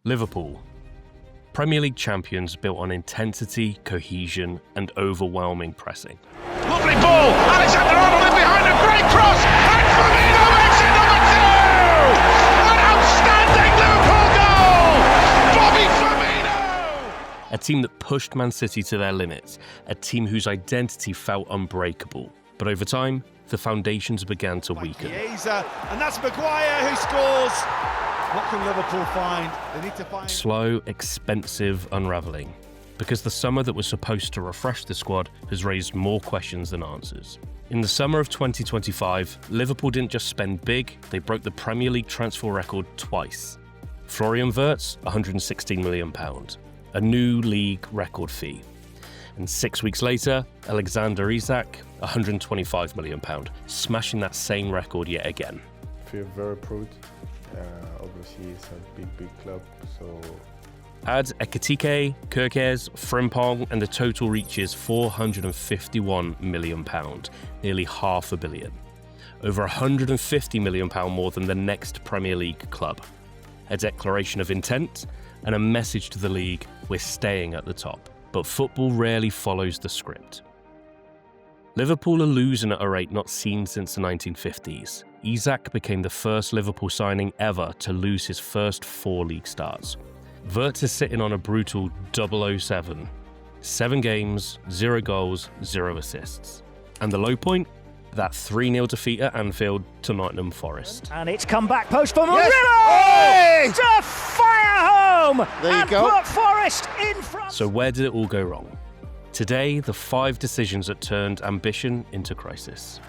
Liverpool. Premier League champions built on intensity, cohesion, and overwhelming pressing. Lovely ball, Alexander-Arnold in behind a great cross, and Firmino makes it number 2! An outstanding Liverpool goal! Bobby Firmino! A team that pushed Man City to their limits, a team whose identity felt unbreakable. But over time, the foundations began to weaken. And that's Maguire who scores. What can Liverpool find? They need to find... Slow, expensive unravelling. Because the summer that was supposed to refresh the squad has raised more questions than answers. In the summer of 2025, Liverpool didn't just spend big, they broke the Premier League transfer record twice. Florian Wirtz, £116 million, a new league record fee. And 6 weeks later, Alexander Isak, £125 million, smashing that same record yet again. I feel very proud. Obviously, it's a big club, so... Add Ekitike, Kerkez, Frimpong, and the total reaches £451 million, nearly £500 million. Over £150 million more than the next Premier League club. A declaration of intent and a message to the league, we're staying at the top. But football rarely follows the script. Liverpool are losing at a rate not seen since the 1950s. Isak became the first Liverpool signing ever to lose his first 4 league starts. Wirtz is sitting on a brutal 007. 7 games, 0 goals, 0 assists. And the low point? That 3-0 defeat at Anfield to Nottingham Forest. And it's come back post for Murillo! Yes. To fire home! There you and go. put Forest in front. So where did it all go wrong? Today, the 5 decisions that turned ambition into crisis.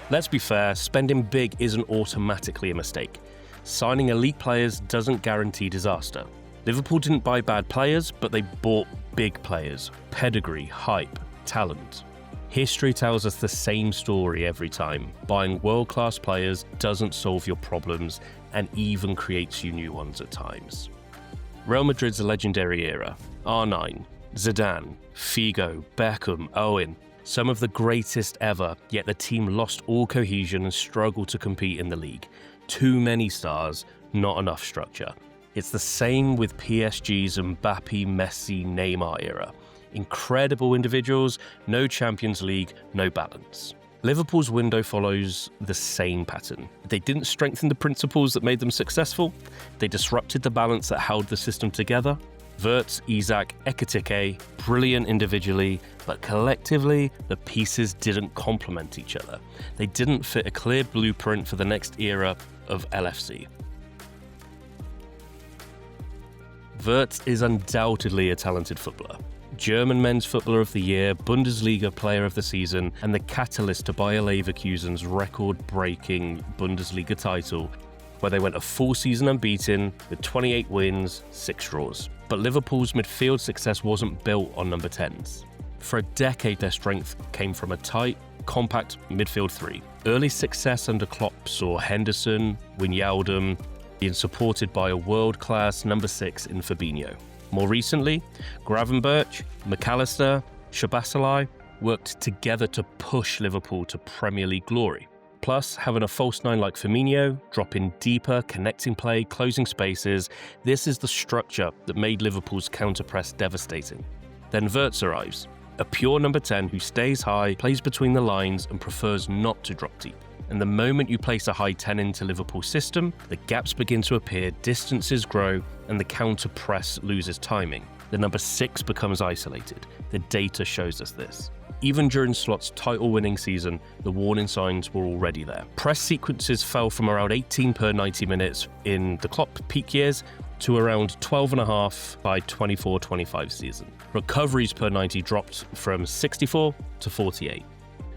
Let's be fair, spending big isn't automatically a mistake. Signing elite players doesn't guarantee disaster. Liverpool didn't buy bad players, but they bought big players. Pedigree, hype, talent. History tells us the same story every time. Buying world-class players doesn't solve your problems and even creates you new ones at times. Real Madrid's a legendary era. R9, Zidane, Figo, Beckham, Owen. Some of the greatest ever, yet the team lost all cohesion and struggled to compete in the league. Too many stars, not enough structure. It's the same with PSG's Mbappe, Messi, Neymar era. Incredible individuals, no Champions League, no balance. Liverpool's window follows the same pattern. They didn't strengthen the principles that made them successful. They disrupted the balance that held the system together. Wirtz, Isak, Ekitike, brilliant individually, but collectively, the pieces didn't complement each other. They didn't fit a clear blueprint for the next era of LFC. Wirtz is undoubtedly a talented footballer. German Men's Footballer of the Year, Bundesliga Player of the Season, and the catalyst to Bayer Leverkusen's record-breaking Bundesliga title, where they went a full season unbeaten with 28 wins, 6 draws. But Liverpool's midfield success wasn't built on number 10s. For a decade, their strength came from a tight, compact midfield 3. Early success under Klopp saw Henderson, Wijnaldum being supported by a world-class number 6 in Fabinho. More recently, Gravenberch, McAllister, Szoboszlai worked together to push Liverpool to Premier League glory. Plus, having a false 9 like Firmino, dropping deeper, connecting play, closing spaces, this is the structure that made Liverpool's counter-press devastating. Then Wirtz arrives, a pure number 10 who stays high, plays between the lines and prefers not to drop deep. And the moment you place a high 10 into Liverpool's system, the gaps begin to appear, distances grow, and the counter-press loses timing. The number 6 becomes isolated. The data shows us this. Even during Slot's title-winning season, the warning signs were already there. Press sequences fell from around 18 per 90 minutes in the Klopp peak years to around 12.5 by 24-25 season. Recoveries per 90 dropped from 64 to 48.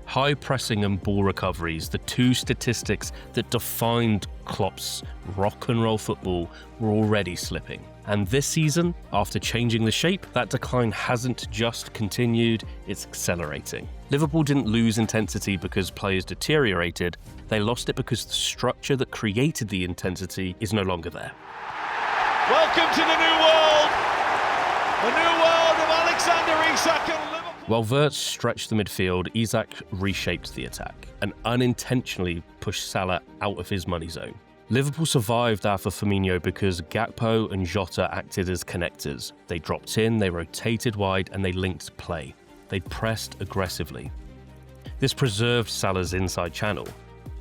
High pressing and ball recoveries, the 2 statistics that defined Klopp's rock and roll football, were already slipping. And this season, after changing the shape, that decline hasn't just continued, it's accelerating. Liverpool didn't lose intensity because players deteriorated, they lost it because the structure that created the intensity is no longer there. Welcome to the new world of Alexander Isak and Liverpool. While Wirtz stretched the midfield, Isak reshaped the attack and unintentionally pushed Salah out of his money zone. Liverpool survived after Firmino because Gakpo and Jota acted as connectors. They dropped in, they rotated wide, and they linked play. They pressed aggressively. This preserved Salah's inside channel.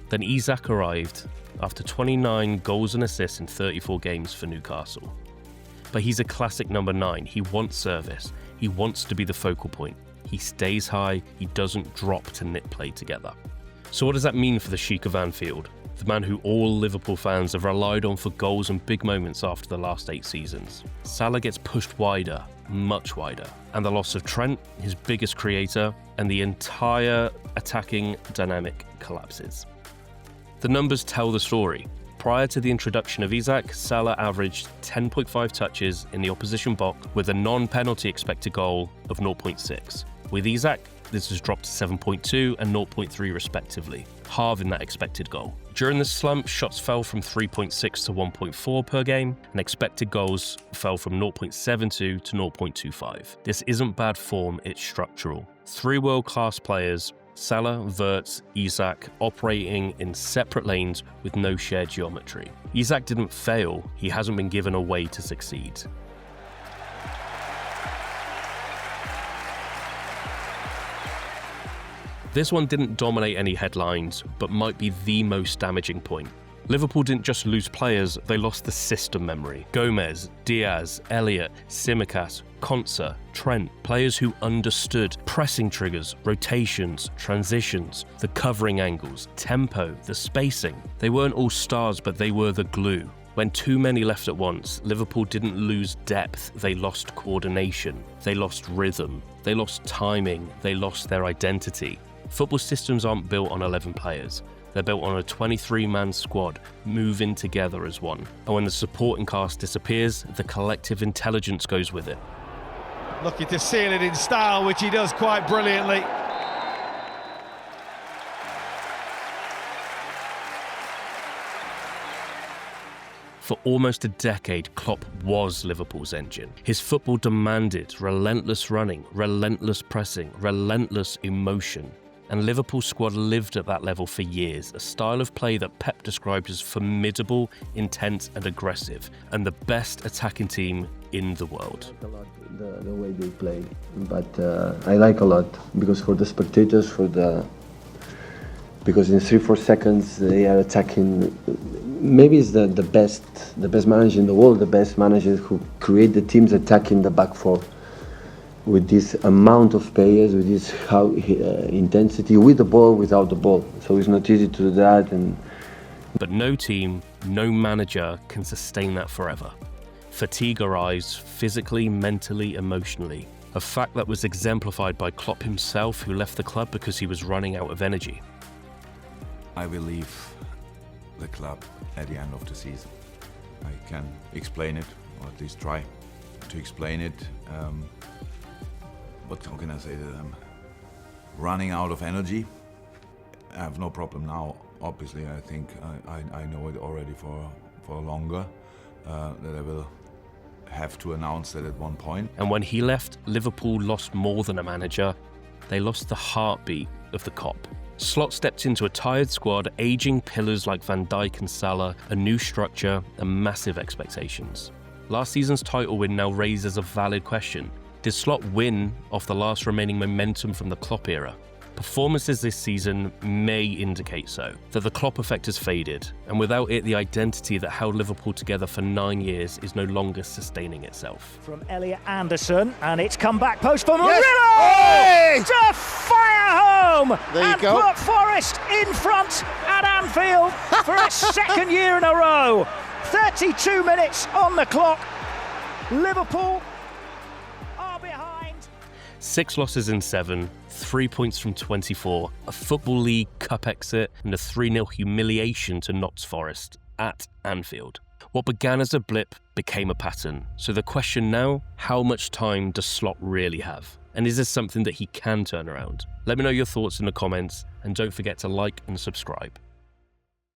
Then Isak arrived after 29 goals and assists in 34 games for Newcastle. But he's a classic number 9. He wants service. He wants to be the focal point. He stays high. He doesn't drop to knit play together. So what does that mean for the Sheik of Anfield? The man who all Liverpool fans have relied on for goals and big moments after the last 8 seasons. Salah gets pushed wider, much wider, and the loss of Trent, his biggest creator, and the entire attacking dynamic collapses. The numbers tell the story. Prior to the introduction of Isak, Salah averaged 10.5 touches in the opposition box with a non-penalty expected goal of 0.6. With Isak, this has dropped to 7.2 and 0.3 respectively, halving that expected goal. During the slump, shots fell from 3.6 to 1.4 per game, and expected goals fell from 0.72 to 0.25. This isn't bad form, it's structural. 3 world-class players, Salah, Wirtz, Isak, operating in separate lanes with no shared geometry. Isak didn't fail, he hasn't been given a way to succeed. This one didn't dominate any headlines, but might be the most damaging point. Liverpool didn't just lose players, they lost the system memory. Gomez, Diaz, Elliott, Tsimikas, Konsa, Trent, players who understood pressing triggers, rotations, transitions, the covering angles, tempo, the spacing. They weren't all stars, but they were the glue. When too many left at once, Liverpool didn't lose depth, they lost coordination, they lost rhythm, they lost timing, they lost their identity. Football systems aren't built on 11 players. They're built on a 23-man squad, moving together as one. And when the supporting cast disappears, the collective intelligence goes with it. Looking to seal it in style, which he does quite brilliantly. For almost a decade, Klopp was Liverpool's engine. His football demanded relentless running, relentless pressing, relentless emotion. And Liverpool's squad lived at that level for years, a style of play that Pep described as formidable, intense and aggressive, and the best attacking team in the world. I like a lot the way they play, but I like a lot because for the spectators, because in 3-4 seconds they are attacking. Maybe it's the best manager in the world, the best managers who create the teams attacking the back four with this amount of players, with this intensity, with the ball, without the ball. So it's not easy to do that. But no team, no manager can sustain that forever. Fatigue arrives physically, mentally, emotionally. A fact that was exemplified by Klopp himself, who left the club because he was running out of energy. I will leave the club at the end of the season. I can explain it, or at least try to explain it. But how can I say to them? Running out of energy. I have no problem now. Obviously, I think I know it already for longer, that I will have to announce that at one point. And when he left, Liverpool lost more than a manager. They lost the heartbeat of the Kop. Slot stepped into a tired squad, aging pillars like Van Dijk and Salah, a new structure, and massive expectations. Last season's title win now raises a valid question. Did Slot win off the last remaining momentum from the Klopp era? Performances this season may indicate so, that the Klopp effect has faded, and without it, the identity that held Liverpool together for 9 years is no longer sustaining itself. From Elliot Anderson, and it's come back post for Murillo! Yes. To fire home! There you and go. put Forest in front at Anfield for its second year in a row. 32 minutes on the clock. Liverpool are behind. 6 losses in 7, 3 points from 24, a Football League Cup exit, and a 3-0 humiliation to Notts Forest at Anfield. What began as a blip became a pattern. So the question now, how much time does Slot really have? And is this something that he can turn around? Let me know your thoughts in the comments, and don't forget to like and subscribe.